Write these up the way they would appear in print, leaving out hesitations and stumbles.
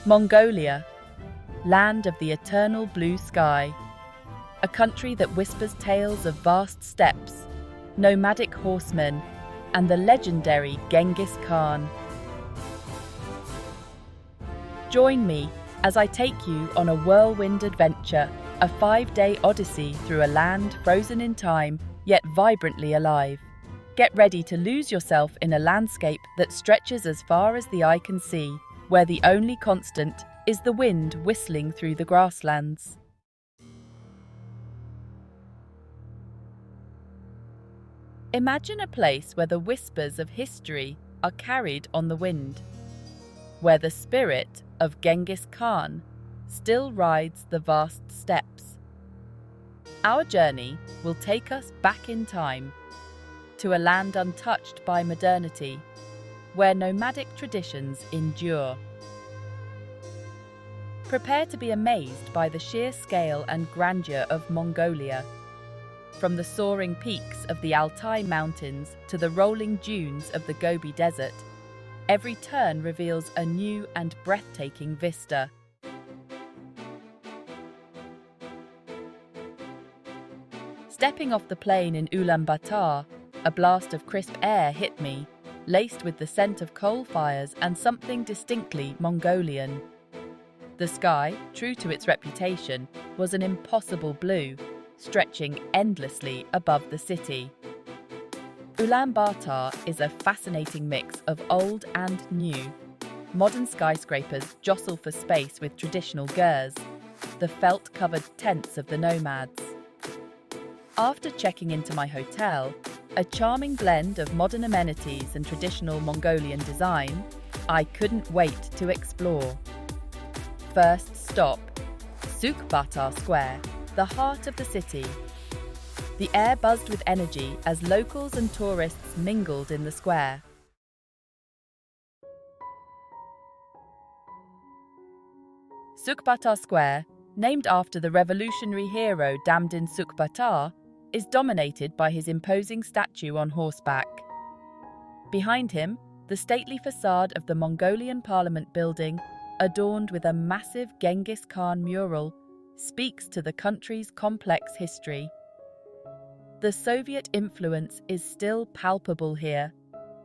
Mongolia, land of the eternal blue sky. A country that whispers tales of vast steppes, nomadic horsemen, and the legendary Genghis Khan. Join me as I take you on a whirlwind adventure, a 5-day odyssey through a land frozen in time, yet vibrantly alive. Get ready to lose yourself in a landscape that stretches as far as the eye can see, where the only constant is the wind whistling through the grasslands. Imagine a place where the whispers of history are carried on the wind, where the spirit of Genghis Khan still rides the vast steppes. Our journey will take us back in time, to a land untouched by modernity, where nomadic traditions endure. Prepare to be amazed by the sheer scale and grandeur of Mongolia. From the soaring peaks of the Altai Mountains to the rolling dunes of the Gobi Desert, every turn reveals a new and breathtaking vista. Stepping off the plane in Ulaanbaatar, a blast of crisp air hit me, laced with the scent of coal fires and something distinctly Mongolian. The sky, true to its reputation, was an impossible blue, stretching endlessly above the city. Ulaanbaatar is a fascinating mix of old and new. Modern skyscrapers jostle for space with traditional gers, the felt-covered tents of the nomads. After checking into my hotel, a charming blend of modern amenities and traditional Mongolian design, I couldn't wait to explore. First stop, Ulaanbaatar Square, the heart of the city. The air buzzed with energy as locals and tourists mingled in the square. Ulaanbaatar Square, named after the revolutionary hero Damdin Ulaanbaatar, is dominated by his imposing statue on horseback. Behind him, the stately facade of the Mongolian Parliament building, adorned with a massive Genghis Khan mural, speaks to the country's complex history. The Soviet influence is still palpable here,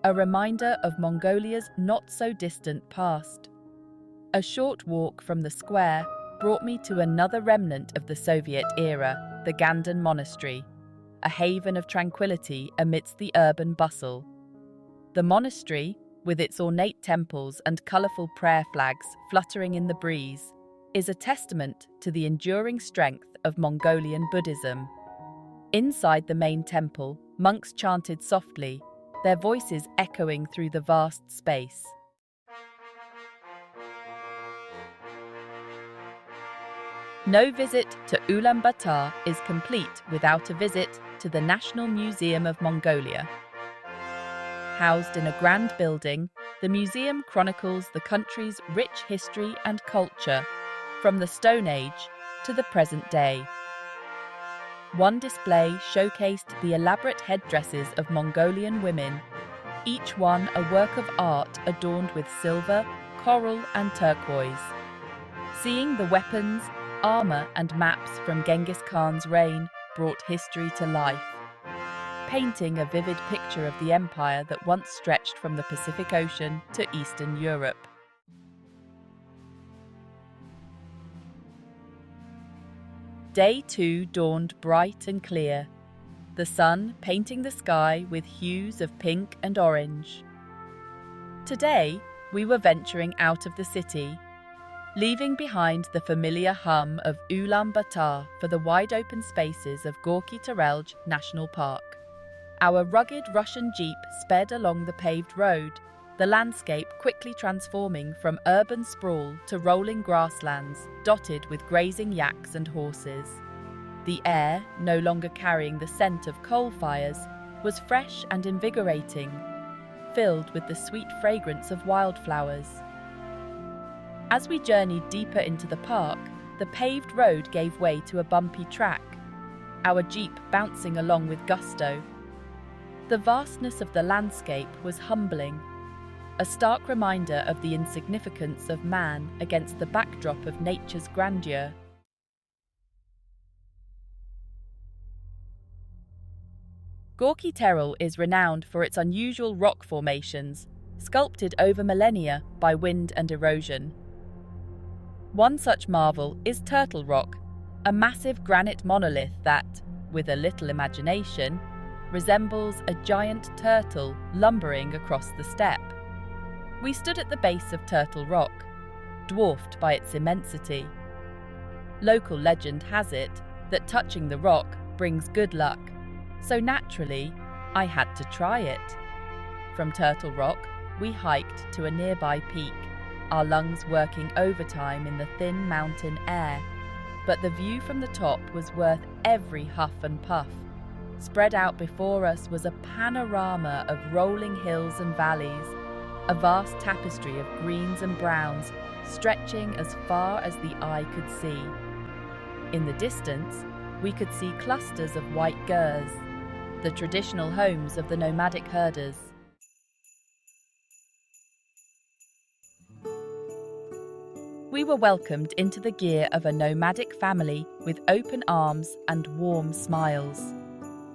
a reminder of Mongolia's not-so-distant past. A short walk from the square brought me to another remnant of the Soviet era, the Ganden Monastery, a haven of tranquility amidst the urban bustle. The monastery, with its ornate temples and colourful prayer flags fluttering in the breeze, is a testament to the enduring strength of Mongolian Buddhism. Inside the main temple, monks chanted softly, their voices echoing through the vast space. No visit to Ulaanbaatar is complete without a visit to the National Museum of Mongolia. Housed in a grand building, the museum chronicles the country's rich history and culture, from the Stone Age to the present day. One display showcased the elaborate headdresses of Mongolian women, each one a work of art adorned with silver, coral, and turquoise. Seeing the weapons, armor, and maps from Genghis Khan's reign brought history to life, painting a vivid picture of the empire that once stretched from the Pacific Ocean to Eastern Europe. Day 2 dawned bright and clear, the sun painting the sky with hues of pink and orange. Today, we were venturing out of the city, leaving behind the familiar hum of Ulaanbaatar for the wide-open spaces of Gorkhi-Terelj National Park. Our rugged Russian Jeep sped along the paved road, the landscape quickly transforming from urban sprawl to rolling grasslands dotted with grazing yaks and horses. The air, no longer carrying the scent of coal fires, was fresh and invigorating, filled with the sweet fragrance of wildflowers. As we journeyed deeper into the park, the paved road gave way to a bumpy track, our Jeep bouncing along with gusto. The vastness of the landscape was humbling, a stark reminder of the insignificance of man against the backdrop of nature's grandeur. Gorkhi-Terelj is renowned for its unusual rock formations, sculpted over millennia by wind and erosion. One such marvel is Turtle Rock, a massive granite monolith that, with a little imagination, resembles a giant turtle lumbering across the steppe. We stood at the base of Turtle Rock, dwarfed by its immensity. Local legend has it that touching the rock brings good luck, so naturally, I had to try it. From Turtle Rock, we hiked to a nearby peak, our lungs working overtime in the thin mountain air. But the view from the top was worth every huff and puff. Spread out before us was a panorama of rolling hills and valleys, a vast tapestry of greens and browns stretching as far as the eye could see. In the distance, we could see clusters of white gurs, the traditional homes of the nomadic herders. We were welcomed into the gear of a nomadic family with open arms and warm smiles.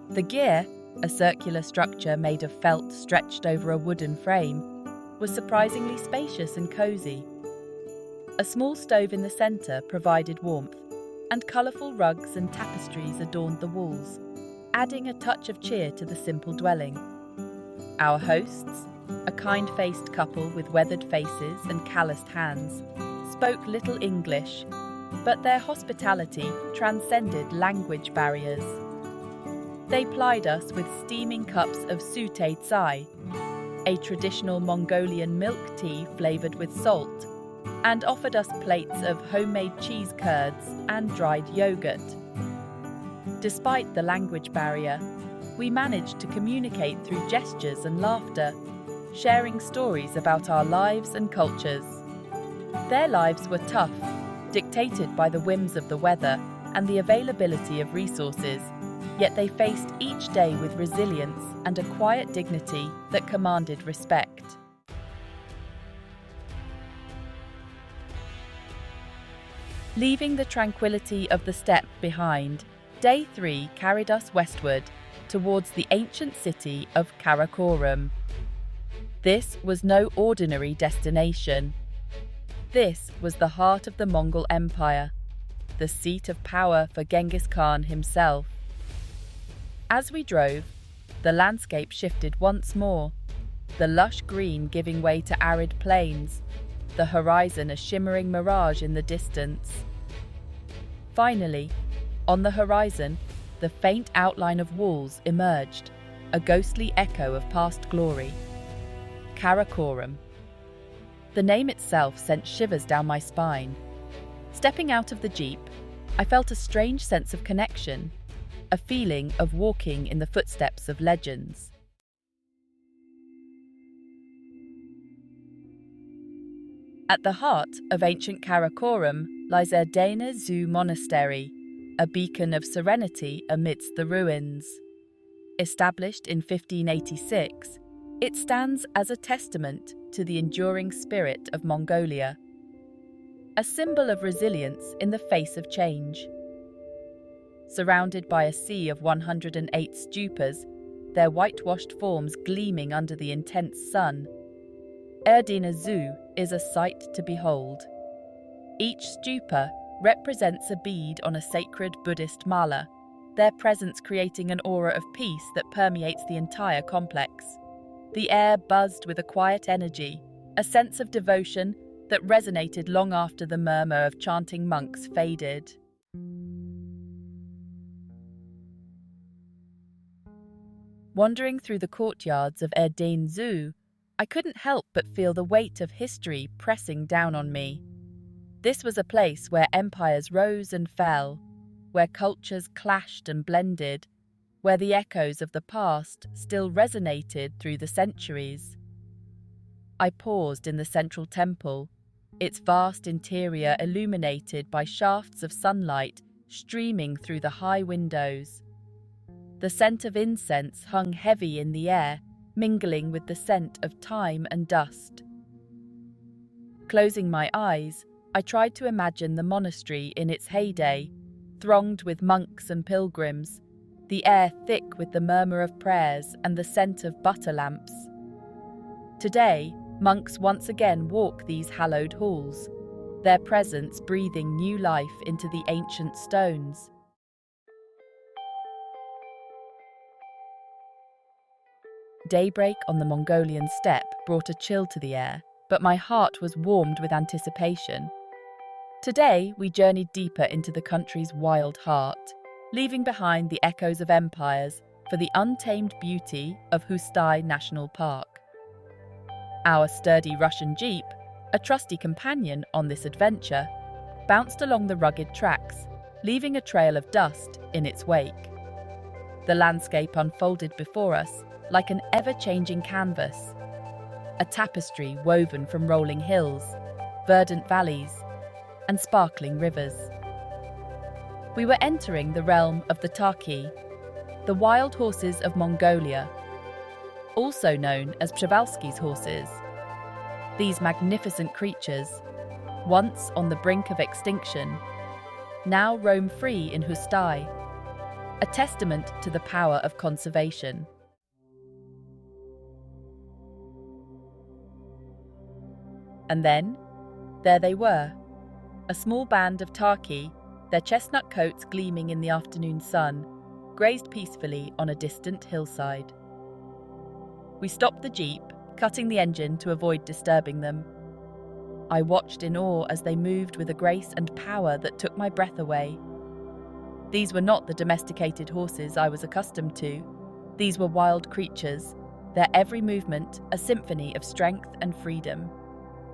The gear, a circular structure made of felt stretched over a wooden frame, was surprisingly spacious and cosy. A small stove in the centre provided warmth, and colourful rugs and tapestries adorned the walls, adding a touch of cheer to the simple dwelling. Our hosts, a kind-faced couple with weathered faces and calloused hands, spoke little English, but their hospitality transcended language barriers. They plied us with steaming cups of Hustai chai, a traditional Mongolian milk tea flavoured with salt, and offered us plates of homemade cheese curds and dried yogurt. Despite the language barrier, we managed to communicate through gestures and laughter, sharing stories about our lives and cultures. Their lives were tough, dictated by the whims of the weather and the availability of resources, yet they faced each day with resilience and a quiet dignity that commanded respect. Leaving the tranquility of the steppe behind, Day 3 carried us westward towards the ancient city of Karakorum. This was no ordinary destination. This was the heart of the Mongol Empire, the seat of power for Genghis Khan himself. As we drove, the landscape shifted once more, the lush green giving way to arid plains, the horizon a shimmering mirage in the distance. Finally, on the horizon, the faint outline of walls emerged, a ghostly echo of past glory. Karakorum. The name itself sent shivers down my spine. Stepping out of the jeep, I felt a strange sense of connection, a feeling of walking in the footsteps of legends. At the heart of ancient Karakorum lies Ulaanbaatar Monastery, a beacon of serenity amidst the ruins. Established in 1586, it stands as a testament to the enduring spirit of Mongolia, a symbol of resilience in the face of change. Surrounded by a sea of 108 stupas, their whitewashed forms gleaming under the intense sun, Ulaanbaatar is a sight to behold. Each stupa represents a bead on a sacred Buddhist mala, their presence creating an aura of peace that permeates the entire complex. The air buzzed with a quiet energy, a sense of devotion that resonated long after the murmur of chanting monks faded. Wandering through the courtyards of Ulaanbaatar, I couldn't help but feel the weight of history pressing down on me. This was a place where empires rose and fell, where cultures clashed and blended, where the echoes of the past still resonated through the centuries. I paused in the central temple, its vast interior illuminated by shafts of sunlight streaming through the high windows. The scent of incense hung heavy in the air, mingling with the scent of thyme and dust. Closing my eyes, I tried to imagine the monastery in its heyday, thronged with monks and pilgrims, the air thick with the murmur of prayers and the scent of butter lamps. Today, monks once again walk these hallowed halls, their presence breathing new life into the ancient stones. Daybreak on the Mongolian steppe brought a chill to the air, but my heart was warmed with anticipation. Today, we journeyed deeper into the country's wild heart, leaving behind the echoes of empires for the untamed beauty of Hustai National Park. Our sturdy Russian jeep, a trusty companion on this adventure, bounced along the rugged tracks, leaving a trail of dust in its wake. The landscape unfolded before us like an ever-changing canvas, a tapestry woven from rolling hills, verdant valleys, and sparkling rivers. We were entering the realm of the Tarki, the wild horses of Mongolia, also known as Przewalski's horses. These magnificent creatures, once on the brink of extinction, now roam free in Hustai, a testament to the power of conservation. And then, there they were, a small band of Tarki, their chestnut coats gleaming in the afternoon sun, grazed peacefully on a distant hillside. We stopped the jeep, cutting the engine to avoid disturbing them. I watched in awe as they moved with a grace and power that took my breath away. These were not the domesticated horses I was accustomed to. These were wild creatures, their every movement a symphony of strength and freedom.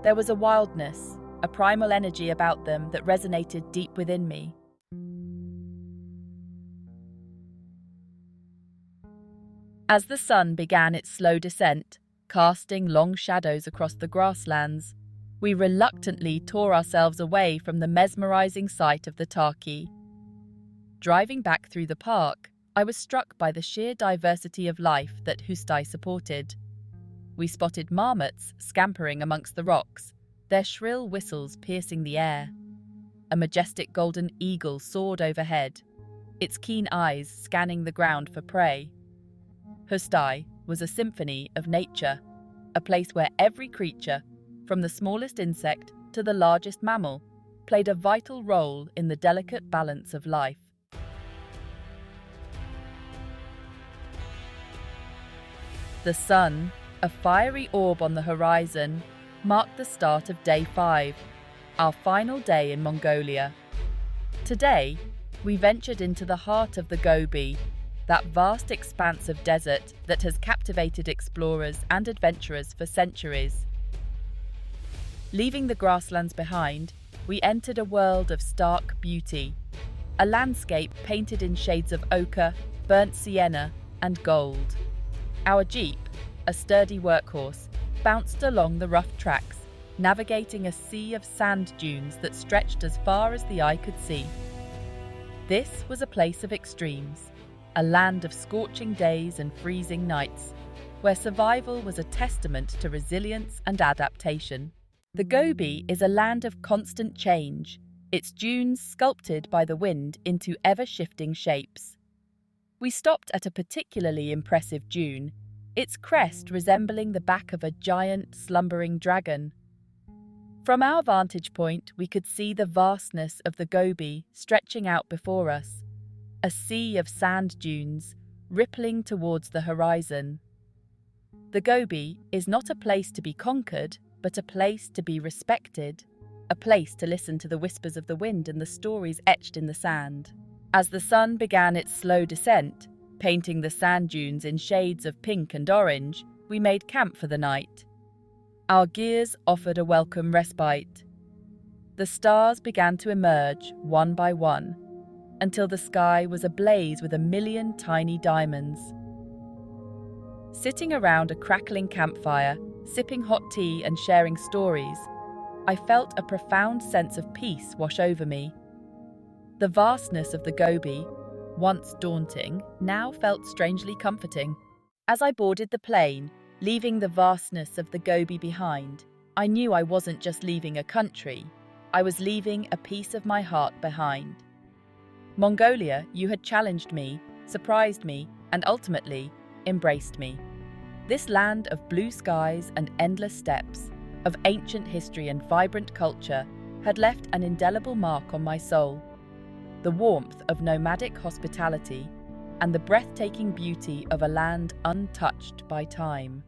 There was a wildness, a primal energy about them that resonated deep within me. As the sun began its slow descent, casting long shadows across the grasslands, we reluctantly tore ourselves away from the mesmerizing sight of the Tarki. Driving back through the park, I was struck by the sheer diversity of life that Hustai supported. We spotted marmots scampering amongst the rocks, their shrill whistles piercing the air. A majestic golden eagle soared overhead, its keen eyes scanning the ground for prey. Hustai was a symphony of nature, a place where every creature, from the smallest insect to the largest mammal, played a vital role in the delicate balance of life. The sun, a fiery orb on the horizon, marked the start of Day 5, our final day in Mongolia. Today, we ventured into the heart of the Gobi, that vast expanse of desert that has captivated explorers and adventurers for centuries. Leaving the grasslands behind, we entered a world of stark beauty, a landscape painted in shades of ochre, burnt sienna, and gold. Our jeep, a sturdy workhorse, bounced along the rough tracks, navigating a sea of sand dunes that stretched as far as the eye could see. This was a place of extremes, a land of scorching days and freezing nights, where survival was a testament to resilience and adaptation. The Gobi is a land of constant change, its dunes sculpted by the wind into ever-shifting shapes. We stopped at a particularly impressive dune, its crest resembling the back of a giant, slumbering dragon. From our vantage point, we could see the vastness of the Gobi stretching out before us, a sea of sand dunes rippling towards the horizon. The Gobi is not a place to be conquered, but a place to be respected, a place to listen to the whispers of the wind and the stories etched in the sand. As the sun began its slow descent, painting the sand dunes in shades of pink and orange, we made camp for the night. Our gears offered a welcome respite. The stars began to emerge one by one, until the sky was ablaze with a million tiny diamonds. Sitting around a crackling campfire, sipping hot tea and sharing stories, I felt a profound sense of peace wash over me. The vastness of the Gobi, once daunting, now felt strangely comforting. As I boarded the plane, leaving the vastness of the Gobi behind, I knew I wasn't just leaving a country, I was leaving a piece of my heart behind. Mongolia, you had challenged me, surprised me, and ultimately embraced me. This land of blue skies and endless steppes, of ancient history and vibrant culture, had left an indelible mark on my soul. The warmth of nomadic hospitality and the breathtaking beauty of a land untouched by time.